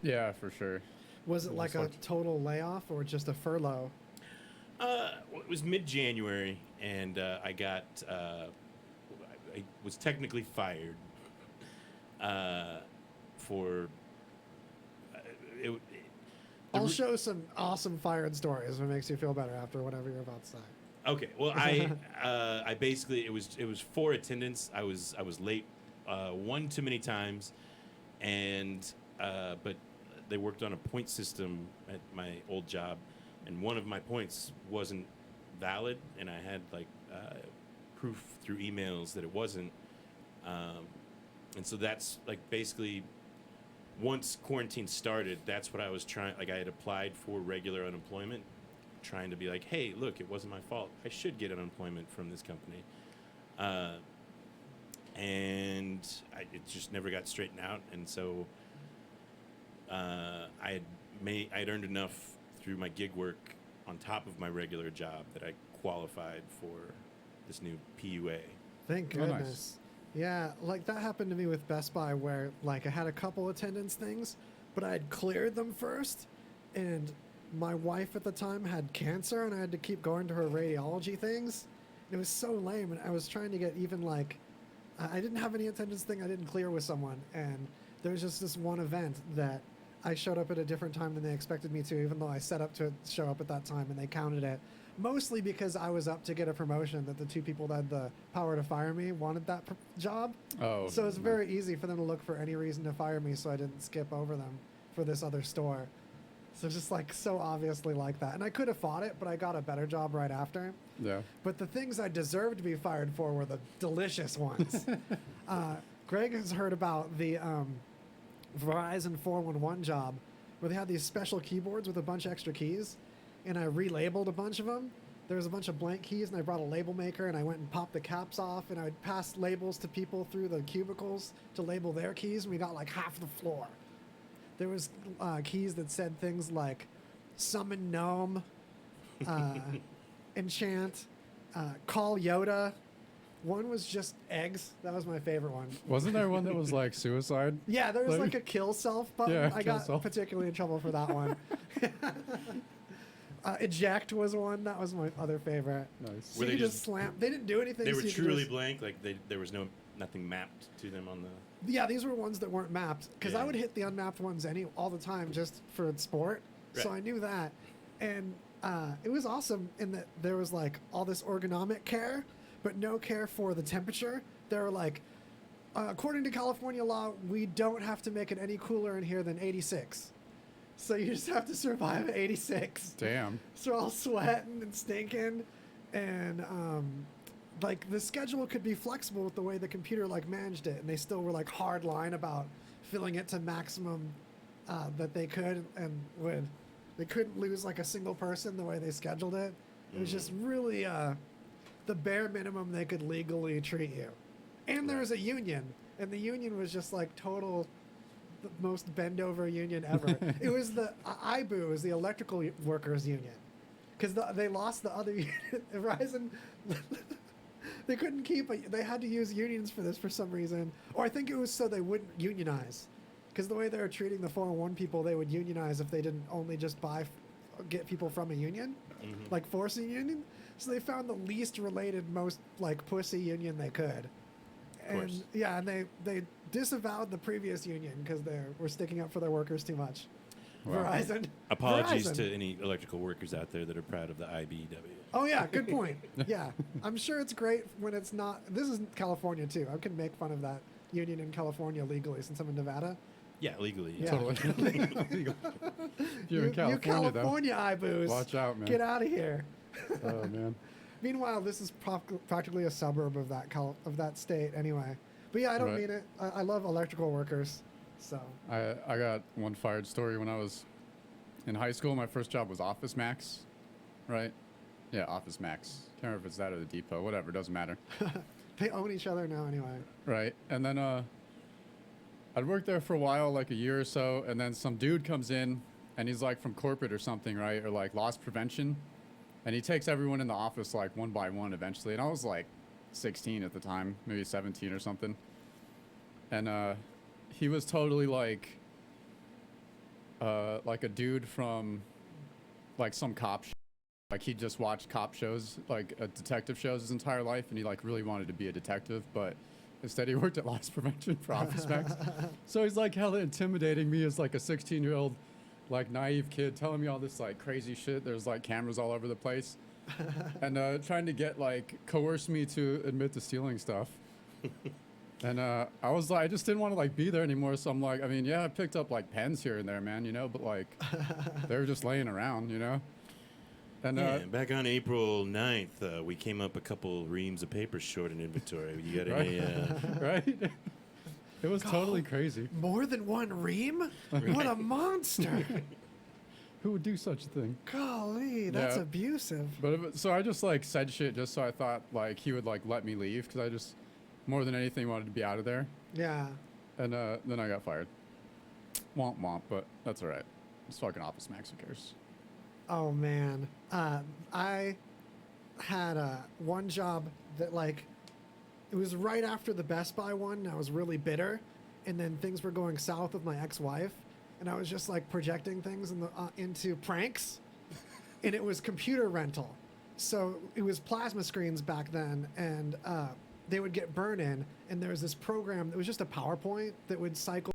Yeah, for sure. Was it like a total layoff or just a furlough? Well, it was mid-January, and I was technically fired for it. I'll show some awesome fired stories if it makes you feel better after whatever you're about to say. Okay, well, I basically it was for attendance. I was late one too many times, and but they worked on a point system at my old job, and one of my points wasn't valid, and I had like proof through emails that it wasn't, and so that's like basically once quarantine started, that's what I was trying. Like I had applied for regular unemployment, trying to be like, hey, look, it wasn't my fault. I should get unemployment from this company, and it just never got straightened out, and so I had earned enough through my gig work on top of my regular job that I qualified for this new PUA. Thank goodness. Yeah, like that happened to me with Best Buy where like I had a couple attendance things, but I had cleared them first, and my wife at the time had cancer and I had to keep going to her radiology things. It was so lame, and I was trying to get even like I didn't have any attendance thing I didn't clear with someone, and there was just this one event that I showed up at a different time than they expected me to, even though I set up to show up at that time, and they counted it. Mostly because I was up to get a promotion that the two people that had the power to fire me wanted that job. Oh. So it's very easy for them to look for any reason to fire me, so I didn't skip over them for this other store. So just like so obviously like that. And I could have fought it, but I got a better job right after. Yeah. But the things I deserved to be fired for were the delicious ones. Greg has heard about the Verizon 411 job where they had these special keyboards with a bunch of extra keys, and I relabeled a bunch of them. There was a bunch of blank keys, and I brought a label maker, and I went and popped the caps off, and I would pass labels to people through the cubicles to label their keys, and we got like half the floor. There was keys that said things like summon gnome, enchant, call Yoda. One was just eggs. That was my favorite one. Wasn't there one that was like suicide? Yeah, there was like a kill self button. Yeah, I got particularly in trouble for that one. Eject was one. That was my other favorite. Nice. So you just slam. They didn't do anything. They were so truly blank. Like there was nothing mapped to them on the. Yeah, these were ones that weren't mapped because I would hit the unmapped ones all the time just for sport. Right. So I knew that, and it was awesome in that there was like all this ergonomic care, but no care for the temperature. They were like, according to California law, we don't have to make it any cooler in here than 86. So you just have to survive at 86. Damn. So all sweating and stinking, and like the schedule could be flexible with the way the computer like managed it, and they still were like hard line about filling it to maximum that they could, and they couldn't lose like a single person the way they scheduled it. It was just really the bare minimum they could legally treat you. And there was a union, and the union was just like the most bend over union ever. It was the IBU, was the electrical workers union, because they lost the other union. Verizon, they couldn't keep it. They had to use unions for this for some reason, or I think it was so they wouldn't unionize, because the way they were treating the 401 people, they would unionize if they didn't only just get people from a union, like force a union. So they found the least related, most like pussy union they could. And yeah, and they disavowed the previous union because they were sticking up for their workers too much. Wow. Verizon. Apologies to any electrical workers out there that are proud of the IBEW. Oh yeah, good point. Yeah, I'm sure it's great when it's not. This is California too. I can make fun of that union in California legally since I'm in Nevada. Yeah, legally. Yeah. Totally. If you're in California, you California IBOs. Watch out, man. Get out of here. Oh man. Meanwhile, this is practically a suburb of that state anyway. But yeah, I don't mean it. I love electrical workers. So I got one fired story when I was in high school. My first job was Office Max, right? Yeah, Office Max. Can't remember if it's that or the Depot. Whatever, doesn't matter. They own each other now anyway. Right, and then I'd worked there for a while, like a year or so, and then some dude comes in, and he's like from corporate or something, right, or like loss prevention. And he takes everyone in the office like one by one eventually. And I was like 16 at the time, maybe 17 or something. And he was totally like like a dude from like some cop like he just watched cop shows, like detective shows his entire life, and he like really wanted to be a detective, but instead he worked at loss prevention for Office Max. So he's like hella intimidating me as like a 16-year-old like naive kid, telling me all this like crazy shit. There's like cameras all over the place, and trying to get like coerce me to admit to stealing stuff. And I was like, I just didn't want to like be there anymore. So I'm like, I mean, yeah, I picked up like pens here and there, man, you know, but like they were just laying around, you know. And Yeah, back on April 9th, we came up a couple reams of paper short in inventory. You got Right. any? right? It was totally crazy. More than one ream? What a monster! Who would do such a thing? Golly, that's Yeah. abusive. But so I just like said shit just so I thought like he would like let me leave, because I just more than anything wanted to be out of there. Yeah. And then I got fired. Womp womp, but that's all right. It's fucking Office Max, who cares? Oh man, I had one job that like it was right after the Best Buy one. And I was really bitter, and then things were going south with my ex-wife, and I was just like projecting things into pranks, and it was computer rental. So it was plasma screens back then, and they would get burn in, and there was this program that was just a PowerPoint that would cycle